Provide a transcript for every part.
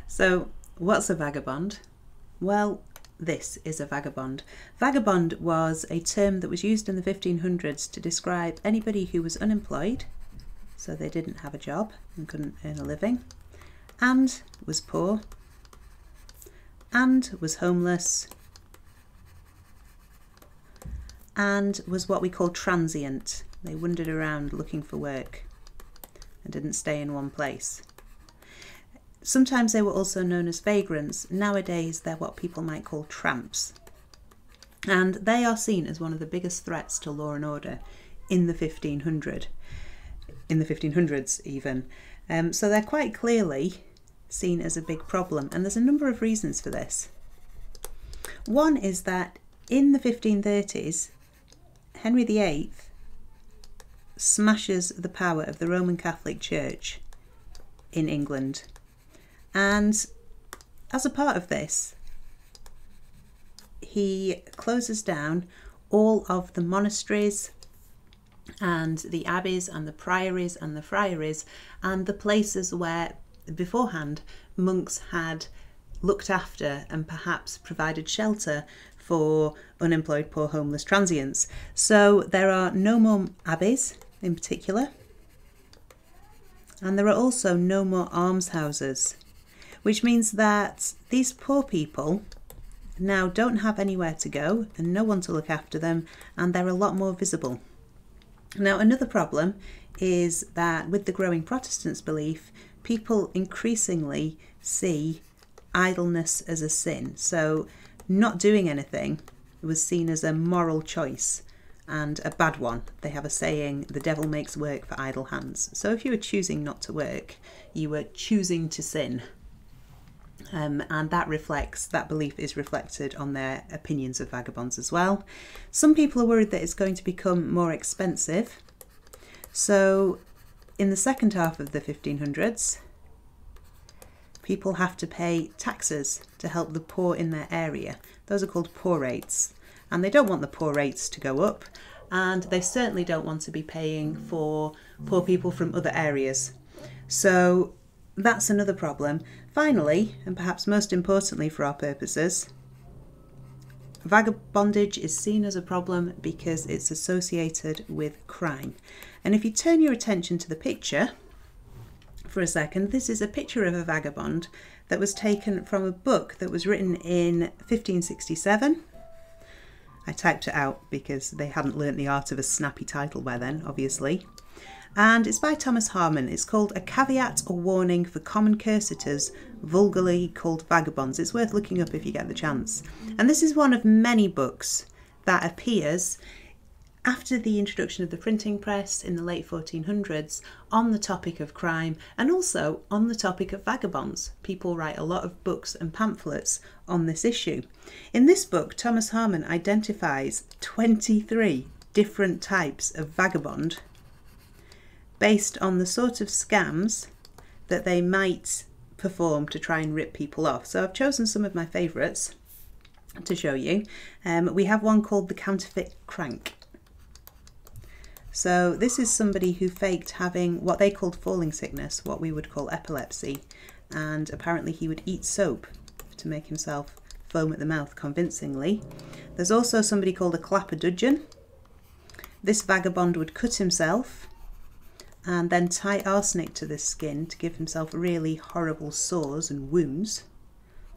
So what's a vagabond? Well, this is a vagabond. Vagabond was a term that was used in the 1500s to describe anybody who was unemployed, so they didn't have a job and couldn't earn a living, and was poor, and was homeless, and was what we call transient. They wandered around looking for work and didn't stay in one place. Sometimes they were also known as vagrants. Nowadays they're what people might call tramps. And they are seen as one of the biggest threats to law and order in the 1500s even. So they're quite clearly seen as a big problem, and there's a number of reasons for this. One is that in the 1530s, Henry VIII smashes the power of the Roman Catholic Church in England. And as a part of this, he closes down all of the monasteries and the abbeys and the priories and the friaries and the places where beforehand monks had looked after and perhaps provided shelter for unemployed, poor, homeless transients. So there are no more abbeys in particular, and there are also no more almshouses, which means that these poor people now don't have anywhere to go and no one to look after them, and they're a lot more visible. Now, another problem is that with the growing Protestants' belief, people increasingly see idleness as a sin. So not doing anything was seen as a moral choice and a bad one. They have a saying, the devil makes work for idle hands. So if you were choosing not to work, you were choosing to sin. And that belief is reflected on their opinions of vagabonds as well. Some people are worried that it's going to become more expensive. So in the second half of the 1500s, people have to pay taxes to help the poor in their area. Those are called poor rates. And they don't want the poor rates to go up. And they certainly don't want to be paying for poor people from other areas. So that's another problem. Finally, and perhaps most importantly for our purposes, vagabondage is seen as a problem because it's associated with crime. And if you turn your attention to the picture for a second, this is a picture of a vagabond that was taken from a book that was written in 1567. I typed it out because they hadn't learnt the art of a snappy title by then, obviously. And it's by Thomas Harmon. It's called A Caveat or Warning for Common Cursitors, vulgarly called Vagabonds. It's worth looking up if you get the chance. And this is one of many books that appears after the introduction of the printing press in the late 1400s on the topic of crime and also on the topic of vagabonds. People write a lot of books and pamphlets on this issue. In this book, Thomas Harmon identifies 23 different types of vagabond based on the sort of scams that they might perform to try and rip people off. So I've chosen some of my favourites to show you. We have one called the counterfeit crank. So this is somebody who faked having what they called falling sickness, what we would call epilepsy, and apparently he would eat soap to make himself foam at the mouth convincingly. There's also somebody called a clapper-dudgeon. This vagabond would cut himself and then tie arsenic to the skin to give himself really horrible sores and wounds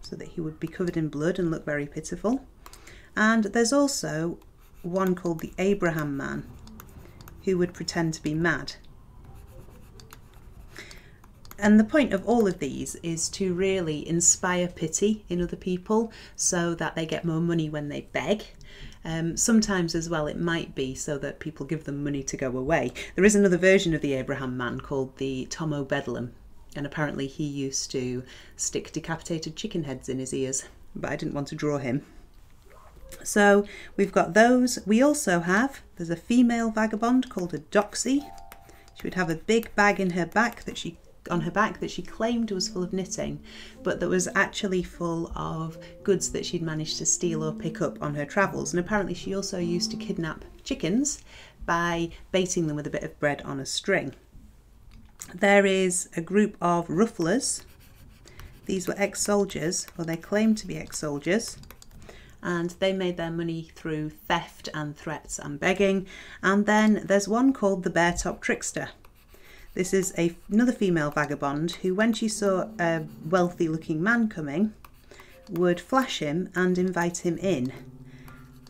so that he would be covered in blood and look very pitiful. And there's also one called the Abraham man, who would pretend to be mad. And the point of all of these is to really inspire pity in other people so that they get more money when they beg. Sometimes as well it might be so that people give them money to go away. There is another version of the Abraham man called the Tomo Bedlam, and apparently he used to stick decapitated chicken heads in his ears, but I didn't want to draw him. So we've got those. We also have, there's a female vagabond called a doxy. She would have a big bag in her back that she claimed was full of knitting, but that was actually full of goods that she'd managed to steal or pick up on her travels. And apparently she also used to kidnap chickens by baiting them with a bit of bread on a string. There is a group of rufflers These were ex-soldiers, or they claimed to be ex-soldiers, and they made their money through theft and threats and begging. And then there's one called the Bear Top Trickster. This is another female vagabond who, when she saw a wealthy looking man coming, would flash him and invite him in.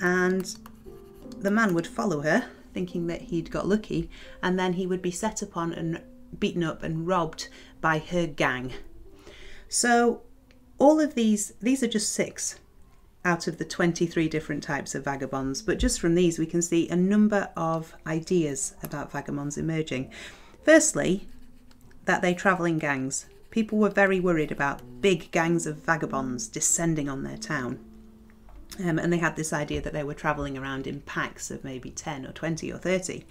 And the man would follow her, thinking that he'd got lucky, and then he would be set upon and beaten up and robbed by her gang. So all of these are just 6 out of the 23 different types of vagabonds, but just from these we can see a number of ideas about vagabonds emerging. Firstly, that they travel in gangs. People were very worried about big gangs of vagabonds descending on their town. And they had this idea that they were travelling around in packs of maybe 10 or 20 or 30.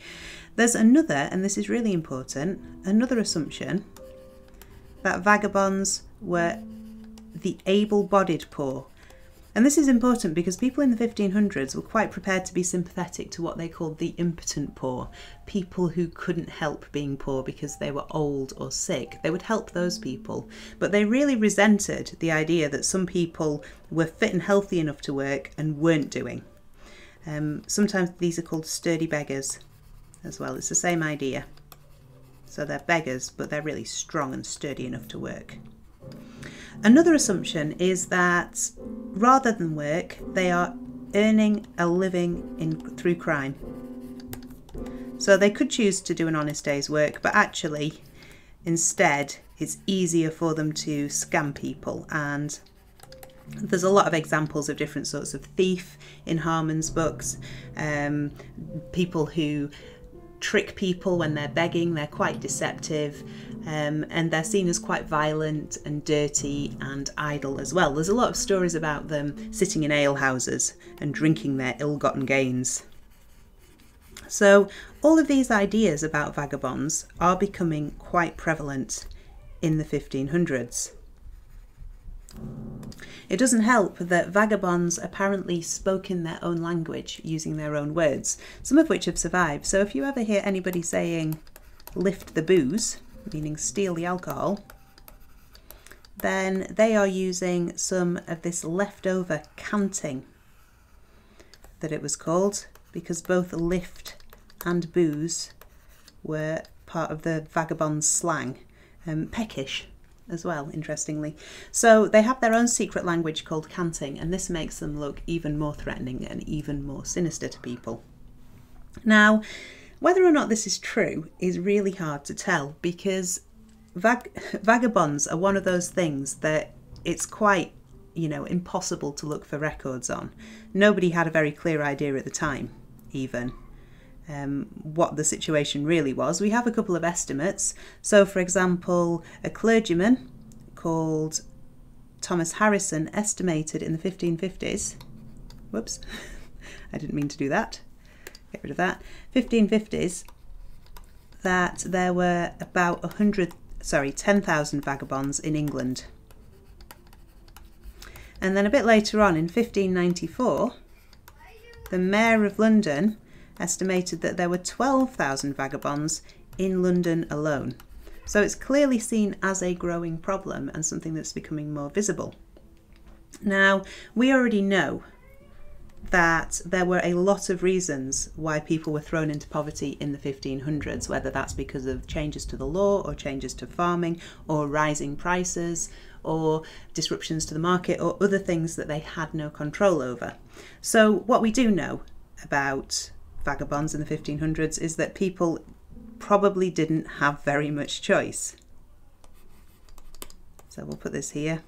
There's another, and this is really important, another assumption that vagabonds were the able-bodied poor. And this is important because people in the 1500s were quite prepared to be sympathetic to what they called the impotent poor, people who couldn't help being poor because they were old or sick. They would help those people, but they really resented the idea that some people were fit and healthy enough to work and weren't doing. Sometimes these are called sturdy beggars as well. It's the same idea. So they're beggars, but they're really strong and sturdy enough to work. Another assumption is that rather than work, they are earning a living through crime. So they could choose to do an honest day's work, but actually, instead, it's easier for them to scam people. And there's a lot of examples of different sorts of thief in Harmon's books, people who trick people when they're begging. They're quite deceptive, and they're seen as quite violent and dirty and idle as well. There's a lot of stories about them sitting in alehouses and drinking their ill-gotten gains. So all of these ideas about vagabonds are becoming quite prevalent in the 1500s. It doesn't help that vagabonds apparently spoke in their own language, using their own words, some of which have survived. So if you ever hear anybody saying, lift the booze, meaning steal the alcohol, then they are using some of this leftover canting that it was called, because both lift and booze were part of the vagabond slang, peckish as well, interestingly. So they have their own secret language called canting, and this makes them look even more threatening and even more sinister to people. Now, whether or not this is true is really hard to tell, because vagabonds are one of those things that it's quite, impossible to look for records on. Nobody had a very clear idea at the time, even, what the situation really was. We have a couple of estimates. So, for example, a clergyman called Thomas Harrison estimated in the 1550s, whoops, I didn't mean to do that, get rid of that, 1550s, that there were about 10,000 vagabonds in England. And then a bit later on, in 1594, the Mayor of London estimated that there were 12,000 vagabonds in London alone. So it's clearly seen as a growing problem and something that's becoming more visible. Now, we already know that there were a lot of reasons why people were thrown into poverty in the 1500s, whether that's because of changes to the law or changes to farming or rising prices or disruptions to the market or other things that they had no control over. So what we do know about vagabonds in the 1500s is that people probably didn't have very much choice. So we'll put this here,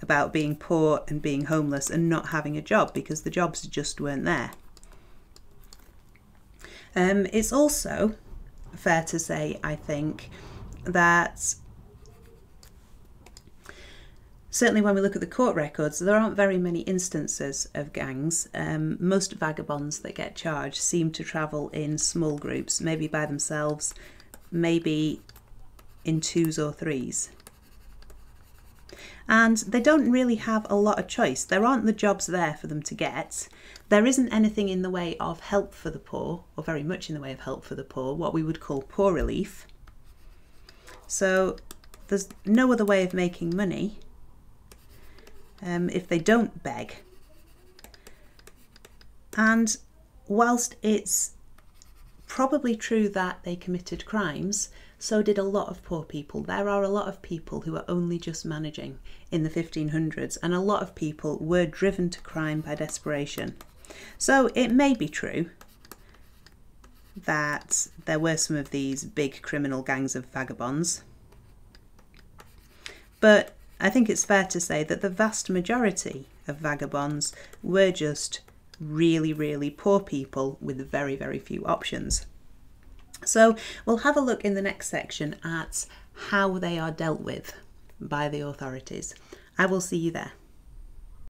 about being poor and being homeless and not having a job because the jobs just weren't there. It's also fair to say, I think, that certainly when we look at the court records, there aren't very many instances of gangs. Most vagabonds that get charged seem to travel in small groups, maybe by themselves, maybe in 2s or 3s. And they don't really have a lot of choice. There aren't the jobs there for them to get. There isn't anything in the way of help for the poor, or very much in the way of help for the poor, what we would call poor relief. So there's no other way of making money if they don't beg. And whilst it's probably true that they committed crimes, so did a lot of poor people. There are a lot of people who are only just managing in the 1500s, and a lot of people were driven to crime by desperation. So it may be true that there were some of these big criminal gangs of vagabonds, but I think it's fair to say that the vast majority of vagabonds were just really, really poor people with very, very few options. So we'll have a look in the next section at how they are dealt with by the authorities. I will see you there.